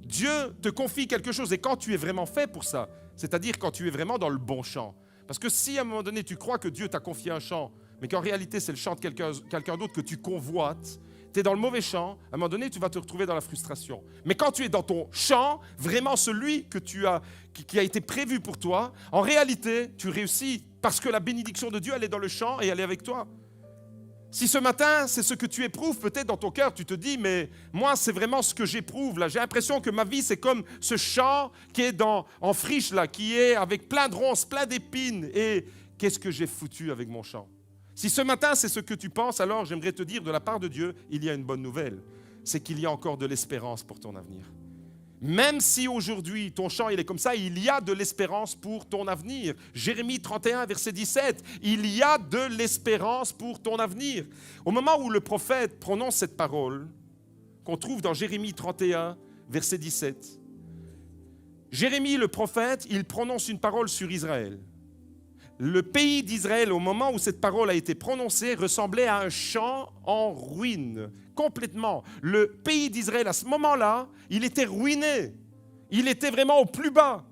Dieu te confie quelque chose et quand tu es vraiment fait pour ça, c'est-à-dire quand tu es vraiment dans le bon champ. Parce que si à un moment donné tu crois que Dieu t'a confié un champ, mais qu'en réalité c'est le champ de quelqu'un d'autre que tu convoites, tu es dans le mauvais champ, à un moment donné tu vas te retrouver dans la frustration. Mais quand tu es dans ton champ, vraiment celui que qui a été prévu pour toi, en réalité tu réussis parce que la bénédiction de Dieu elle est dans le champ et elle est avec toi. Si ce matin, c'est ce que tu éprouves peut-être dans ton cœur, tu te dis, mais moi, c'est vraiment ce que j'éprouve. Là, j'ai l'impression que ma vie, c'est comme ce champ qui est en friche, là, qui est avec plein de ronces, plein d'épines. Et qu'est-ce que j'ai foutu avec mon champ? Si ce matin, c'est ce que tu penses, alors j'aimerais te dire, de la part de Dieu, il y a une bonne nouvelle. C'est qu'il y a encore de l'espérance pour ton avenir. Même si aujourd'hui, ton champ il est comme ça, il y a de l'espérance pour ton avenir. Jérémie 31, verset 17, il y a de l'espérance pour ton avenir. Au moment où le prophète prononce cette parole, qu'on trouve dans Jérémie 31, verset 17, Jérémie, le prophète, il prononce une parole sur Israël. Le pays d'Israël, au moment où cette parole a été prononcée, ressemblait à un champ en ruine, complètement. Le pays d'Israël, à ce moment-là, il était ruiné. Il était vraiment au plus bas.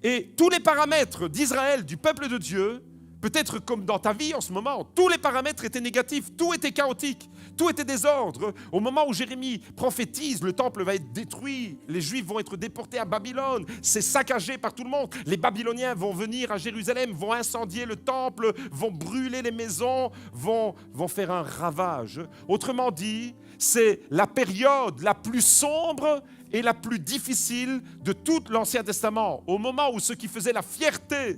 Et tous les paramètres d'Israël, du peuple de Dieu, peut-être comme dans ta vie en ce moment, tous les paramètres étaient négatifs, tout était chaotique, tout était désordre. Au moment où Jérémie prophétise, le temple va être détruit, les Juifs vont être déportés à Babylone, c'est saccagé par tout le monde. Les Babyloniens vont venir à Jérusalem, vont incendier le temple, vont brûler les maisons, vont faire un ravage. Autrement dit, c'est la période la plus sombre et la plus difficile de tout l'Ancien Testament. Au moment où ce qui faisait la fierté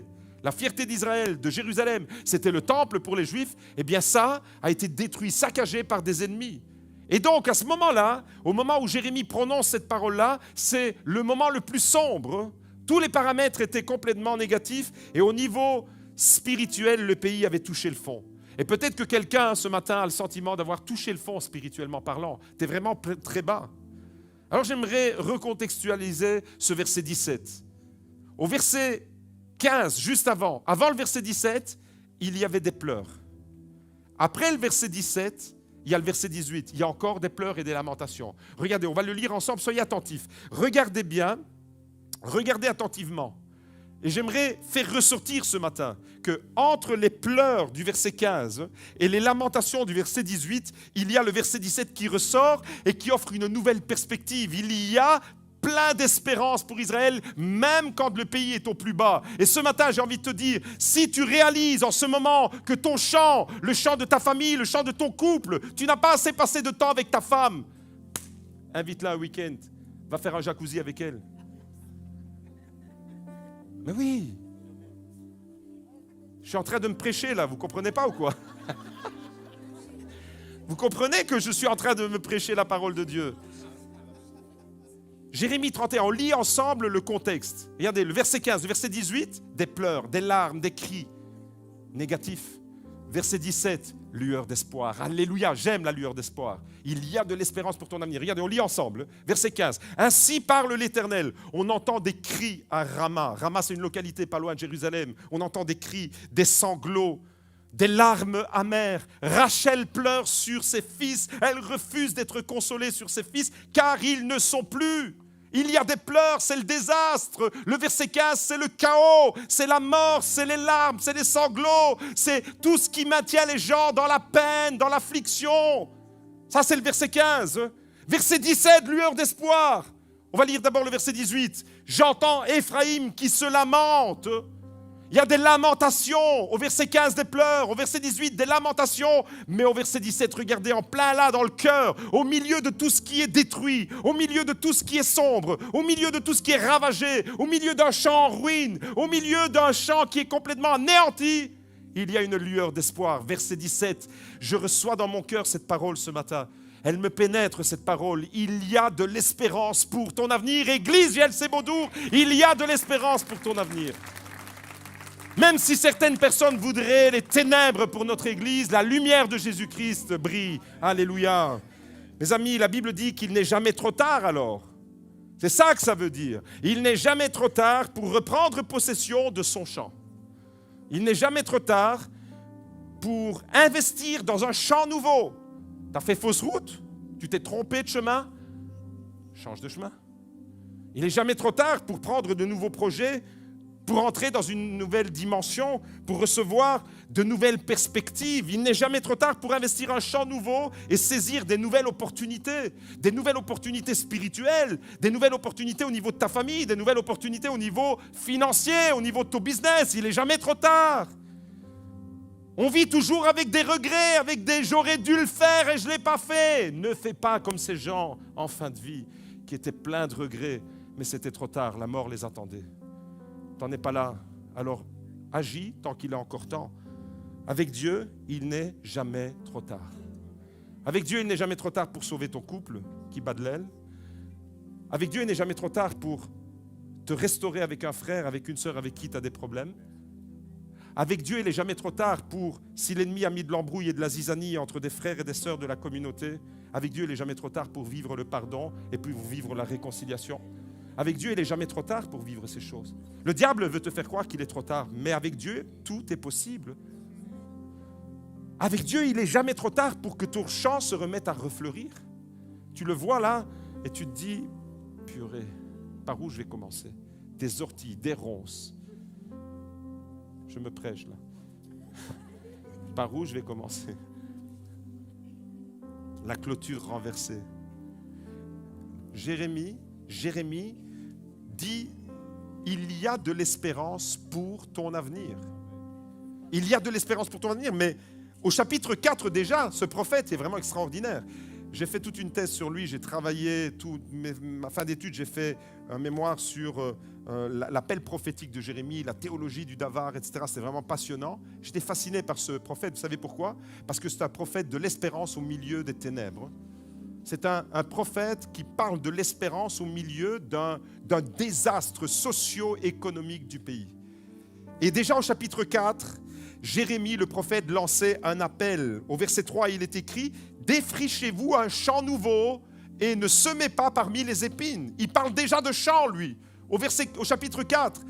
d'Israël, de Jérusalem, c'était le temple pour les Juifs, eh bien ça a été détruit, saccagé par des ennemis. Et donc à ce moment-là, au moment où Jérémie prononce cette parole-là, c'est le moment le plus sombre. Tous les paramètres étaient complètement négatifs et au niveau spirituel, le pays avait touché le fond. Et peut-être que quelqu'un ce matin a le sentiment d'avoir touché le fond spirituellement parlant. Tu es vraiment très bas. Alors j'aimerais recontextualiser ce verset 17. Au verset 15, juste avant le verset 17, il y avait des pleurs. Après le verset 17, il y a le verset 18. Il y a encore des pleurs et des lamentations. Regardez, on va le lire ensemble, soyez attentifs. Regardez bien, regardez attentivement. Et j'aimerais faire ressortir ce matin que entre les pleurs du verset 15 et les lamentations du verset 18, il y a le verset 17 qui ressort et qui offre une nouvelle perspective. Il y a plein d'espérance pour Israël, même quand le pays est au plus bas. Et ce matin, j'ai envie de te dire, si tu réalises en ce moment que ton chant, le chant de ta famille, le chant de ton couple, tu n'as pas assez passé de temps avec ta femme, invite-la un week-end, va faire un jacuzzi avec elle. Mais oui, je suis en train de me prêcher là, vous comprenez pas ou quoi? Vous comprenez que je suis en train de me prêcher la parole de Dieu? Jérémie 31, on lit ensemble le contexte. Regardez, le verset 15, le verset 18, des pleurs, des larmes, des cris négatifs. Verset 17, lueur d'espoir. Alléluia, j'aime la lueur d'espoir. Il y a de l'espérance pour ton avenir. Regardez, on lit ensemble. Verset 15. Ainsi parle l'Éternel. On entend des cris à Rama. Rama, c'est une localité pas loin de Jérusalem. On entend des cris, des sanglots, des larmes amères. Rachel pleure sur ses fils. Elle refuse d'être consolée sur ses fils car ils ne sont plus. Il y a des pleurs, c'est le désastre. Le verset 15, c'est le chaos, c'est la mort, c'est les larmes, c'est les sanglots, c'est tout ce qui maintient les gens dans la peine, dans l'affliction. Ça, c'est le verset 15. Verset 17, lueur d'espoir. On va lire d'abord le verset 18. J'entends Éphraïm qui se lamente. Il y a des lamentations. Au verset 15, des pleurs. Au verset 18, des lamentations. Mais au verset 17, regardez, en plein là, dans le cœur, au milieu de tout ce qui est détruit, au milieu de tout ce qui est sombre, au milieu de tout ce qui est ravagé, au milieu d'un champ en ruine, au milieu d'un champ qui est complètement anéanti, il y a une lueur d'espoir. Verset 17, je reçois dans mon cœur cette parole ce matin. Elle me pénètre, cette parole. Il y a de l'espérance pour ton avenir. Église JLC-Beaudour, il y a de l'espérance pour ton avenir. Même si certaines personnes voudraient les ténèbres pour notre Église, la lumière de Jésus-Christ brille. Alléluia. Mes amis, la Bible dit qu'il n'est jamais trop tard alors. C'est ça que ça veut dire. Il n'est jamais trop tard pour reprendre possession de son champ. Il n'est jamais trop tard pour investir dans un champ nouveau. Tu as fait fausse route, tu t'es trompé de chemin, change de chemin. Il n'est jamais trop tard pour prendre de nouveaux projets, pour entrer dans une nouvelle dimension, pour recevoir de nouvelles perspectives. Il n'est jamais trop tard pour investir un champ nouveau et saisir des nouvelles opportunités spirituelles, des nouvelles opportunités au niveau de ta famille, des nouvelles opportunités au niveau financier, au niveau de ton business. Il n'est jamais trop tard. On vit toujours avec des regrets, avec des « j'aurais dû le faire et je ne l'ai pas fait ». Ne fais pas comme ces gens en fin de vie qui étaient pleins de regrets, mais c'était trop tard, la mort les attendait. Tu n'en es pas là, alors agis tant qu'il est encore temps. Avec Dieu, il n'est jamais trop tard. Avec Dieu, il n'est jamais trop tard pour sauver ton couple qui bat de l'aile. Avec Dieu, il n'est jamais trop tard pour te restaurer avec un frère, avec une sœur avec qui tu as des problèmes. Avec Dieu, il n'est jamais trop tard pour, si l'ennemi a mis de l'embrouille et de la zizanie entre des frères et des sœurs de la communauté, avec Dieu, il n'est jamais trop tard pour vivre le pardon et pour vivre la réconciliation. Avec Dieu, il n'est jamais trop tard pour vivre ces choses. Le diable veut te faire croire qu'il est trop tard, mais avec Dieu, tout est possible. Avec Dieu, il n'est jamais trop tard pour que ton champ se remette à refleurir. Tu le vois là et tu te dis, purée, par où je vais commencer? Des orties, des ronces. Je me prêche là. Par où je vais commencer? La clôture renversée. Jérémie dit, il y a de l'espérance pour ton avenir. Il y a de l'espérance pour ton avenir, mais au chapitre 4 déjà, ce prophète est vraiment extraordinaire. J'ai fait toute une thèse sur lui, j'ai travaillé, ma fin d'études, j'ai fait un mémoire sur l'appel prophétique de Jérémie, la théologie du Davar, etc. C'est vraiment passionnant. J'étais fasciné par ce prophète. Vous savez pourquoi? Parce que c'est un prophète de l'espérance au milieu des ténèbres. C'est un prophète qui parle de l'espérance au milieu d'un désastre socio-économique du pays. Et déjà au chapitre 4, Jérémie, le prophète, lançait un appel. Au verset 3, il est écrit « Défrichez-vous un champ nouveau et ne semez pas parmi les épines. » Il parle déjà de champ, lui. Au chapitre 4,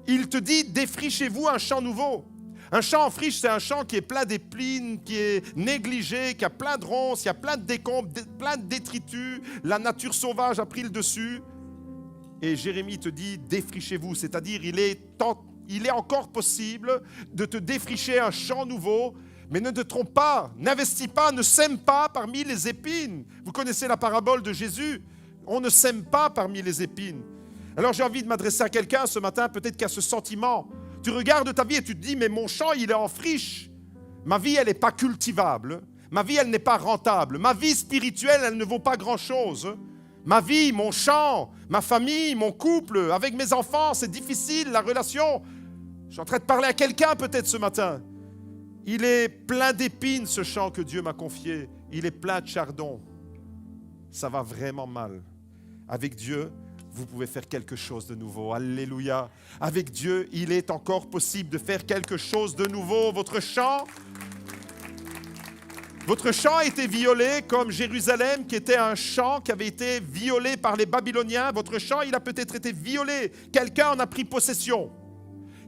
il te dit « Défrichez-vous un champ nouveau ». Un champ en friche, c'est un champ qui est plein d'épines, qui est négligé, qui a plein de ronces, il y a plein de décombres, plein de détritus. La nature sauvage a pris le dessus. et Jérémie te dit défrichez-vous, c'est-à-dire il est encore possible de te défricher un champ nouveau, mais ne te trompe pas, n'investis pas, ne sème pas parmi les épines. Vous connaissez la parabole de Jésus, on ne sème pas parmi les épines. Alors j'ai envie de m'adresser à quelqu'un ce matin, peut-être qu'il y a ce sentiment. Tu regardes ta vie et tu te dis, mais mon champ, il est en friche. Ma vie, elle n'est pas cultivable. Ma vie, elle n'est pas rentable. Ma vie spirituelle, elle ne vaut pas grand-chose. Ma vie, mon champ, ma famille, mon couple, avec mes enfants, c'est difficile, la relation. Je suis en train de parler à quelqu'un peut-être ce matin. Il est plein d'épines, ce champ que Dieu m'a confié. Il est plein de chardons. Ça va vraiment mal. Avec Dieu, vous pouvez faire quelque chose de nouveau. Alléluia. Avec Dieu, il est encore possible de faire quelque chose de nouveau. Votre champ a été violé comme Jérusalem, qui était un champ qui avait été violé par les Babyloniens. Votre champ, il a peut-être été violé. Quelqu'un en a pris possession.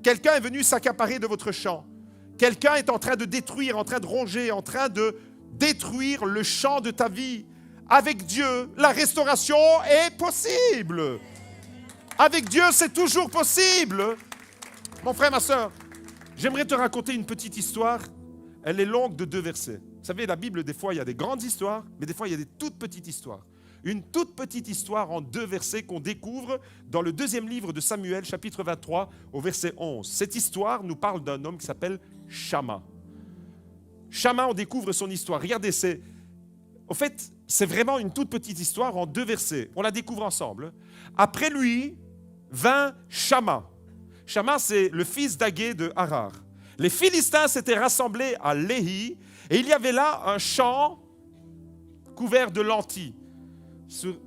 Quelqu'un est venu s'accaparer de votre champ. Quelqu'un est en train de détruire, en train de ronger, en train de détruire le champ de ta vie. Avec Dieu, la restauration est possible. Avec Dieu, c'est toujours possible. Mon frère, ma soeur, j'aimerais te raconter une petite histoire. Elle est longue de 2 versets. Vous savez, la Bible, des fois, il y a des grandes histoires, mais des fois, il y a des toutes petites histoires. Une toute petite histoire en 2 versets qu'on découvre dans le 2e livre de Samuel, chapitre 23, au verset 11. Cette histoire nous parle d'un homme qui s'appelle Shamma. Shamma, on découvre son histoire. Regardez, au fait, c'est vraiment une toute petite histoire en 2 versets. On la découvre ensemble. Après lui vint Shamma. Shamma, c'est le fils d'Agé de Harar. Les Philistins s'étaient rassemblés à Léhi et il y avait là un champ couvert de lentilles.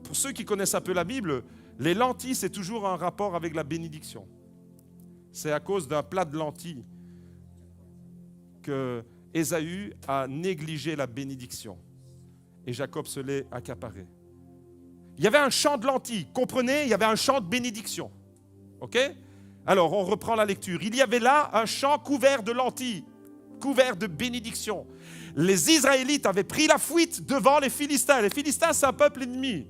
Pour ceux qui connaissent un peu la Bible, les lentilles, c'est toujours un rapport avec la bénédiction. C'est à cause d'un plat de lentilles que Ésaü a négligé la bénédiction. Et Jacob se l'est accaparé. Il y avait un champ de lentilles, comprenez, il y avait un champ de bénédiction. Ok ? Alors, on reprend la lecture. Il y avait là un champ couvert de lentilles, couvert de bénédiction. Les Israélites avaient pris la fuite devant les Philistins. Les Philistins, c'est un peuple ennemi.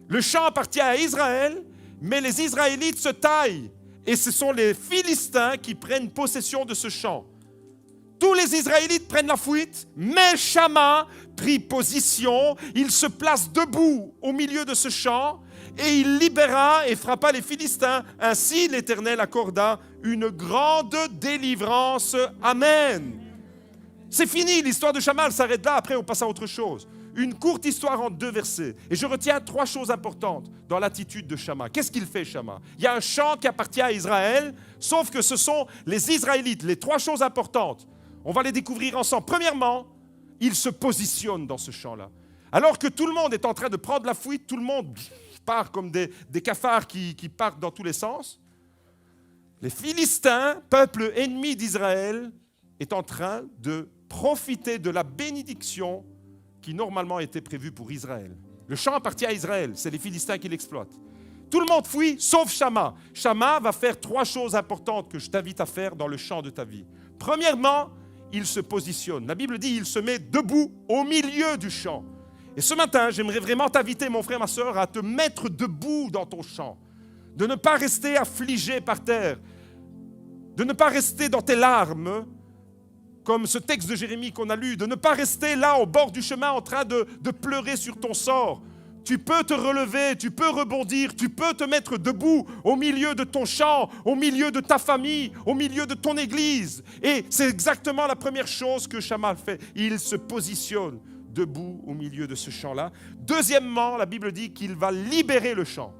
Le champ appartient à Israël, mais les Israélites se taillent. Et ce sont les Philistins qui prennent possession de ce champ. Tous les Israélites prennent la fuite, mais Shamma prit position. Il se place debout au milieu de ce champ et il libéra et frappa les Philistins. Ainsi, l'Éternel accorda une grande délivrance. Amen. C'est fini, l'histoire de Shamma, elle s'arrête là. Après, on passe à autre chose. Une courte histoire en 2 versets. Et je retiens 3 choses importantes dans l'attitude de Shamma. Qu'est-ce qu'il fait, Shamma ? Il y a un champ qui appartient à Israël, sauf que ce sont les Israélites. Les 3 choses importantes. On va les découvrir ensemble. Premièrement, il se positionne dans ce champ-là. Alors que tout le monde est en train de prendre la fuite, tout le monde part comme des cafards qui partent dans tous les sens. Les Philistins, peuple ennemi d'Israël, est en train de profiter de la bénédiction qui normalement était prévue pour Israël. Le champ appartient à Israël, c'est les Philistins qui l'exploitent. Tout le monde fuit, sauf Shamma. Shamma va faire 3 choses importantes que je t'invite à faire dans le champ de ta vie. Premièrement, il se positionne. La Bible dit, il se met debout au milieu du champ. Et ce matin, j'aimerais vraiment t'inviter, mon frère, ma soeur, à te mettre debout dans ton champ. De ne pas rester affligé par terre. De ne pas rester dans tes larmes, comme ce texte de Jérémie qu'on a lu. De ne pas rester là, au bord du chemin, en train de pleurer sur ton sort. Tu peux te relever, tu peux rebondir, tu peux te mettre debout au milieu de ton champ, au milieu de ta famille, au milieu de ton église. Et c'est exactement la première chose que Shamma fait. Il se positionne debout au milieu de ce champ-là. Deuxièmement, la Bible dit qu'il va libérer le champ.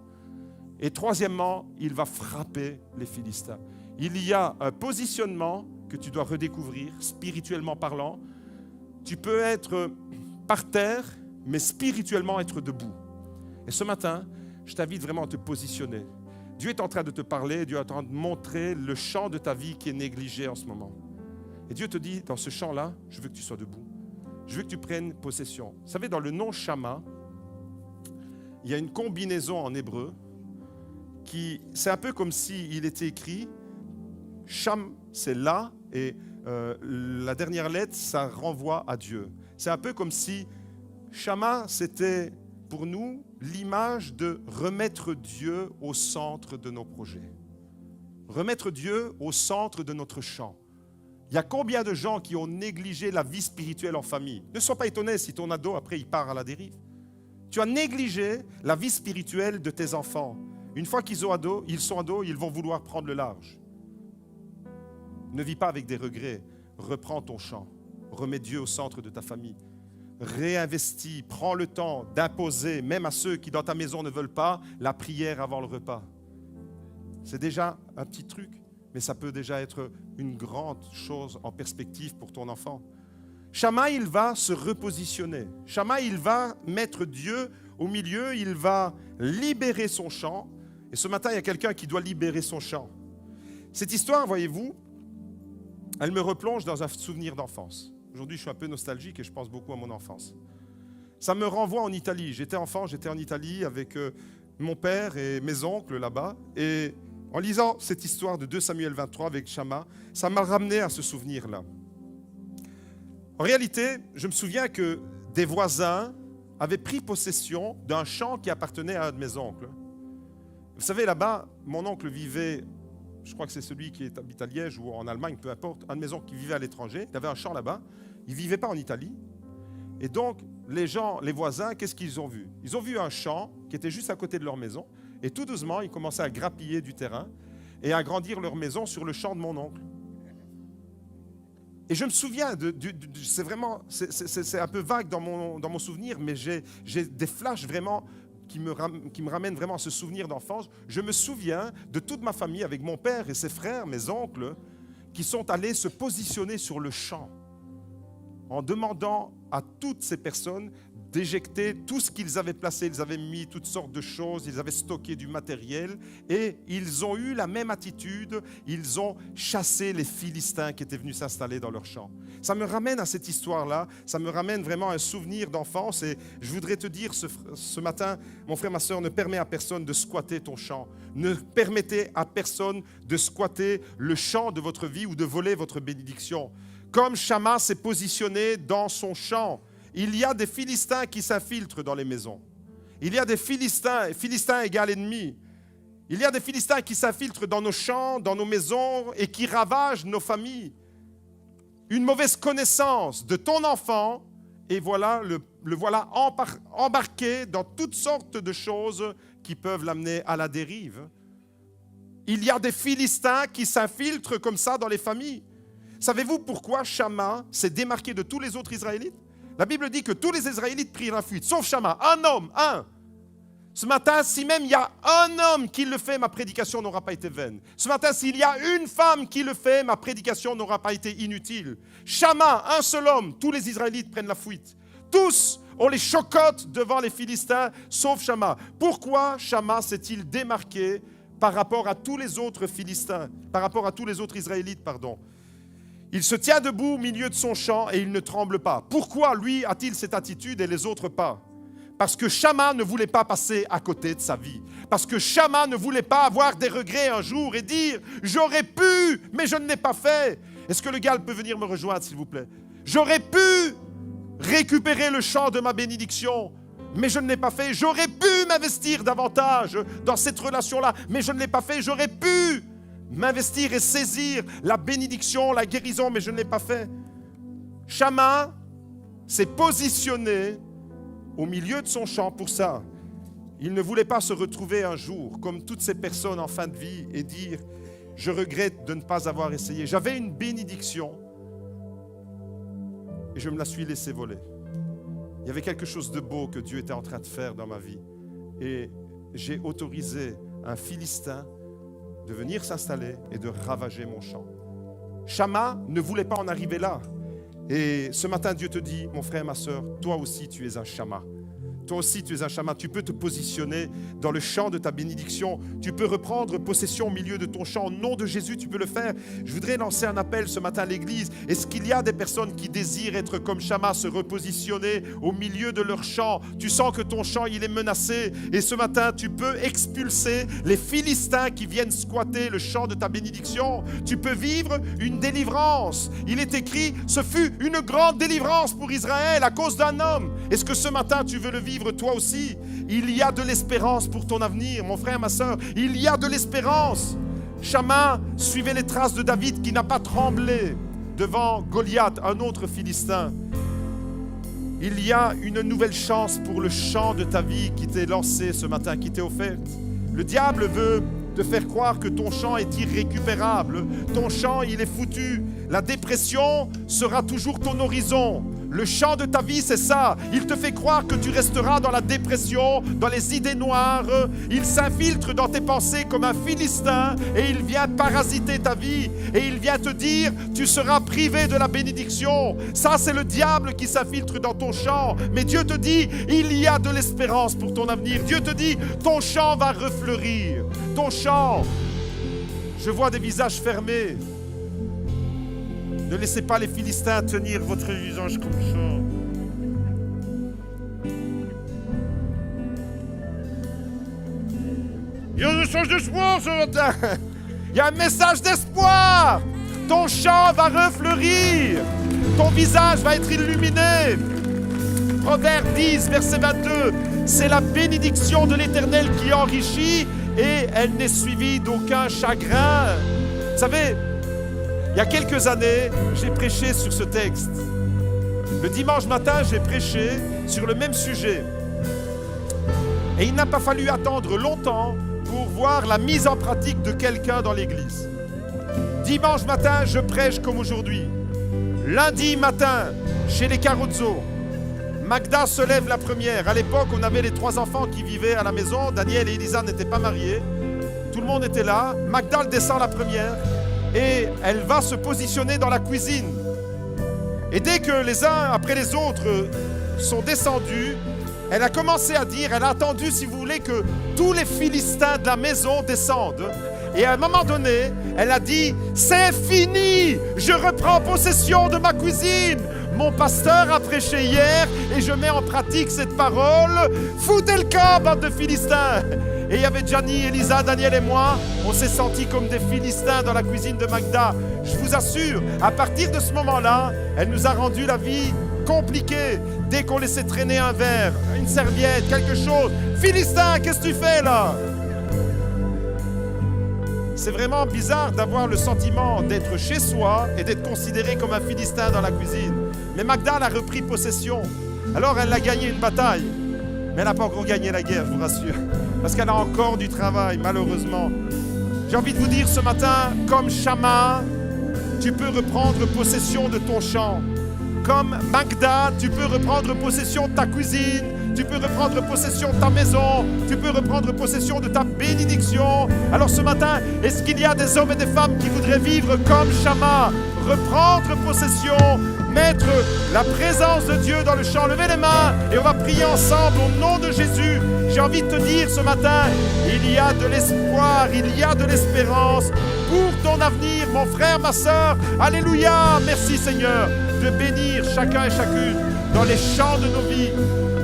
Et troisièmement, il va frapper les Philistins. Il y a un positionnement que tu dois redécouvrir, spirituellement parlant. Tu peux être par terre, mais spirituellement être debout. Et ce matin, je t'invite vraiment à te positionner. Dieu est en train de te parler, Dieu est en train de montrer le champ de ta vie qui est négligé en ce moment. Et Dieu te dit, dans ce champ-là, je veux que tu sois debout. Je veux que tu prennes possession. Vous savez, dans le nom Shamma, il y a une combinaison en hébreu c'est un peu comme s'il était écrit, Sham, c'est là, et la dernière lettre, ça renvoie à Dieu. C'est un peu comme si Shamma, c'était pour nous l'image de remettre Dieu au centre de nos projets. Remettre Dieu au centre de notre champ. Il y a combien de gens qui ont négligé la vie spirituelle en famille? Ne sois pas étonné si ton ado, après, il part à la dérive. Tu as négligé la vie spirituelle de tes enfants. Une fois qu'ils sont ados, ils vont vouloir prendre le large. Ne vis pas avec des regrets. Reprends ton champ. Remets Dieu au centre de ta famille. Réinvestis. Prends le temps d'imposer, même à ceux qui dans ta maison ne veulent pas, la prière avant le repas. C'est déjà un petit truc, mais ça peut déjà être une grande chose en perspective pour ton enfant. Shammah, il va se repositionner. Shammah, il va mettre Dieu au milieu, il va libérer son champ. Et ce matin, il y a quelqu'un qui doit libérer son champ. Cette histoire, voyez-vous, elle me replonge dans un souvenir d'enfance. Aujourd'hui, je suis un peu nostalgique et je pense beaucoup à mon enfance. Ça me renvoie en Italie. J'étais enfant, j'étais en Italie avec mon père et mes oncles là-bas. Et en lisant cette histoire de 2 Samuel 23 avec Shammah, ça m'a ramené à ce souvenir-là. En réalité, je me souviens que des voisins avaient pris possession d'un champ qui appartenait à un de mes oncles. Vous savez, là-bas, mon oncle vivait, je crois que c'est celui qui habite à Liège ou en Allemagne, peu importe, un de mes oncles qui vivait à l'étranger, il avait un champ là-bas, il ne vivait pas en Italie. Et donc, les voisins, qu'est-ce qu'ils ont vu? Ils ont vu un champ qui était juste à côté de leur maison, et tout doucement, ils commençaient à grappiller du terrain et à agrandir leur maison sur le champ de mon oncle. Et je me souviens, c'est un peu vague dans mon souvenir, mais j'ai des flashs vraiment qui me ramènent vraiment à ce souvenir d'enfance. Je me souviens de toute ma famille, avec mon père et ses frères, mes oncles, qui sont allés se positionner sur le champ en demandant à toutes ces personnes d'éjecter tout ce qu'ils avaient placé. Ils avaient mis toutes sortes de choses, ils avaient stocké du matériel et ils ont eu la même attitude, ils ont chassé les Philistins qui étaient venus s'installer dans leur champ. Ça me ramène à cette histoire-là, ça me ramène vraiment à un souvenir d'enfance et je voudrais te dire ce matin, mon frère, ma soeur, ne permets à personne de squatter ton champ. Ne permettez à personne de squatter le champ de votre vie ou de voler votre bénédiction. Comme Shammah s'est positionné dans son champ, il y a des Philistins qui s'infiltrent dans les maisons. Il y a des Philistins égale ennemi. Il y a des Philistins qui s'infiltrent dans nos champs, dans nos maisons et qui ravagent nos familles. Une mauvaise connaissance de ton enfant et voilà, le voilà embarqué dans toutes sortes de choses qui peuvent l'amener à la dérive. Il y a des Philistins qui s'infiltrent comme ça dans les familles. Savez-vous pourquoi Shammah s'est démarqué de tous les autres Israélites? La Bible dit que tous les Israélites prirent la fuite, sauf Shammah, un homme. Ce matin, si même il y a un homme qui le fait, ma prédication n'aura pas été vaine. Ce matin, s'il y a une femme qui le fait, ma prédication n'aura pas été inutile. Shammah, un seul homme, tous les Israélites prennent la fuite. Tous, on les chocotte devant les Philistins, sauf Shammah. Pourquoi Shammah s'est-il démarqué par rapport à tous les autres Philistins, par rapport à tous les autres Israélites, pardon? Il se tient debout au milieu de son champ et il ne tremble pas. Pourquoi lui a-t-il cette attitude et les autres pas? Parce que Shammah ne voulait pas passer à côté de sa vie. Parce que Shammah ne voulait pas avoir des regrets un jour et dire « J'aurais pu, mais je ne l'ai pas fait. » Est-ce que le gars peut venir me rejoindre, s'il vous plaît? J'aurais pu récupérer le champ de ma bénédiction, mais je ne l'ai pas fait. J'aurais pu m'investir davantage dans cette relation-là, mais je ne l'ai pas fait. J'aurais pu m'investir et saisir la bénédiction, la guérison, mais je ne l'ai pas fait. Shammah s'est positionné au milieu de son champ pour ça. Il ne voulait pas se retrouver un jour, comme toutes ces personnes en fin de vie, et dire « Je regrette de ne pas avoir essayé. J'avais une bénédiction et je me la suis laissée voler. » Il y avait quelque chose de beau que Dieu était en train de faire dans ma vie. Et j'ai autorisé un Philistin de venir s'installer et de ravager mon champ. Shammah ne voulait pas en arriver là. Et ce matin, Dieu te dit, mon frère, ma soeur, toi aussi tu es un Shammah. Toi aussi, tu es un Shammah. Tu peux te positionner dans le champ de ta bénédiction. Tu peux reprendre possession au milieu de ton champ. Au nom de Jésus, tu peux le faire. Je voudrais lancer un appel ce matin à l'Église. Est-ce qu'il y a des personnes qui désirent être comme Shammah, se repositionner au milieu de leur champ? Tu sens que ton champ, il est menacé. Et ce matin, tu peux expulser les Philistins qui viennent squatter le champ de ta bénédiction. Tu peux vivre une délivrance. Il est écrit, ce fut une grande délivrance pour Israël à cause d'un homme. Est-ce que ce matin, tu veux le vivre vivre toi aussi. Il y a de l'espérance pour ton avenir, mon frère, ma sœur. Il y a de l'espérance. Shamma suivait les traces de David qui n'a pas tremblé devant Goliath, un autre Philistin. Il y a une nouvelle chance pour le champ de ta vie qui t'est lancé ce matin, qui t'est offerte. Le diable veut te faire croire que ton champ est irrécupérable. Ton champ, il est foutu. La dépression sera toujours ton horizon. Le champ de ta vie, c'est ça. Il te fait croire que tu resteras dans la dépression, dans les idées noires. Il s'infiltre dans tes pensées comme un Philistin et il vient parasiter ta vie. Et il vient te dire, tu seras privé de la bénédiction. Ça, c'est le diable qui s'infiltre dans ton champ. Mais Dieu te dit, il y a de l'espérance pour ton avenir. Dieu te dit, ton champ va refleurir. Ton champ. Je vois des visages fermés. Ne laissez pas les Philistins tenir votre visage comme ça. Il y a un message d'espoir ce matin. Il y a un message d'espoir. Ton champ va refleurir. Ton visage va être illuminé. Proverbe 10, verset 22. C'est la bénédiction de l'Éternel qui enrichit et elle n'est suivie d'aucun chagrin. Vous savez, il y a quelques années, j'ai prêché sur ce texte. Le dimanche matin, j'ai prêché sur le même sujet. Et il n'a pas fallu attendre longtemps pour voir la mise en pratique de quelqu'un dans l'église. Dimanche matin, je prêche comme aujourd'hui. Lundi matin, chez les Carozzo, Magda se lève la première. À l'époque, on avait les 3 enfants qui vivaient à la maison. Daniel et Elisa n'étaient pas mariés. Tout le monde était là. Magda descend la première. Et elle va se positionner dans la cuisine. Et dès que les uns après les autres sont descendus, elle a commencé à dire, elle a attendu, si vous voulez, que tous les Philistins de la maison descendent. Et à un moment donné, elle a dit, c'est fini, je reprends possession de ma cuisine. Mon pasteur a prêché hier et je mets en pratique cette parole. Foutez le camp, bande de Philistins. Et il y avait Gianni, Elisa, Daniel et moi. On s'est sentis comme des Philistins dans la cuisine de Magda. Je vous assure, à partir de ce moment-là, elle nous a rendu la vie compliquée. Dès qu'on laissait traîner un verre, une serviette, quelque chose. Philistin, qu'est-ce que tu fais là? C'est vraiment bizarre d'avoir le sentiment d'être chez soi et d'être considéré comme un Philistin dans la cuisine. Mais Magda a repris possession. Alors elle a gagné une bataille. Mais elle n'a pas encore gagné la guerre, je vous rassure. Parce qu'elle a encore du travail, malheureusement. J'ai envie de vous dire ce matin, comme Shamma, tu peux reprendre possession de ton champ. Comme Magda, tu peux reprendre possession de ta cuisine. Tu peux reprendre possession de ta maison. Tu peux reprendre possession de ta bénédiction. Alors ce matin, est-ce qu'il y a des hommes et des femmes qui voudraient vivre comme Shamma, reprendre possession, mettre la présence de Dieu dans le champ? Levez les mains et on va prier ensemble au nom de Jésus. J'ai envie de te dire ce matin, il y a de l'espoir, il y a de l'espérance pour ton avenir, mon frère, ma sœur. Alléluia. Merci Seigneur de bénir chacun et chacune dans les champs de nos vies,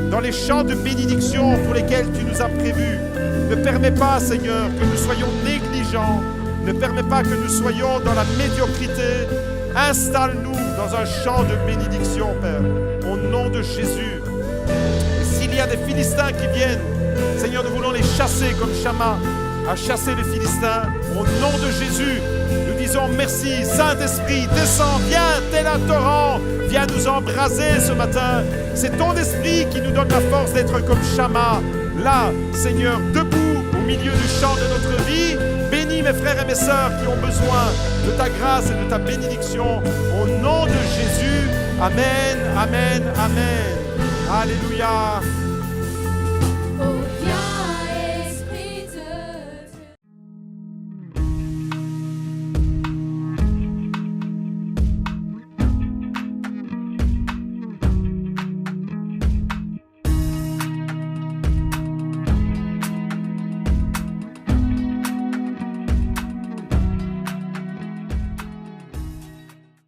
dans les champs de bénédiction pour lesquels tu nous as prévus. Ne permets pas, Seigneur, que nous soyons négligents. Ne permets pas que nous soyons dans la médiocrité. Installe-nous dans un champ de bénédiction, Père, au nom de Jésus. Et s'il y a des Philistins qui viennent, Seigneur, nous voulons les chasser comme Shamma a chassé les Philistins. Au nom de Jésus, nous disons merci. Saint-Esprit, descends, viens, tel un torrent. Viens nous embraser ce matin. C'est ton esprit qui nous donne la force d'être comme Shamma. Là, Seigneur, debout au milieu du champ de notre vie. Bénis mes frères et mes sœurs qui ont besoin de ta grâce et de ta bénédiction. Au nom de Jésus, amen, amen, amen. Alléluia.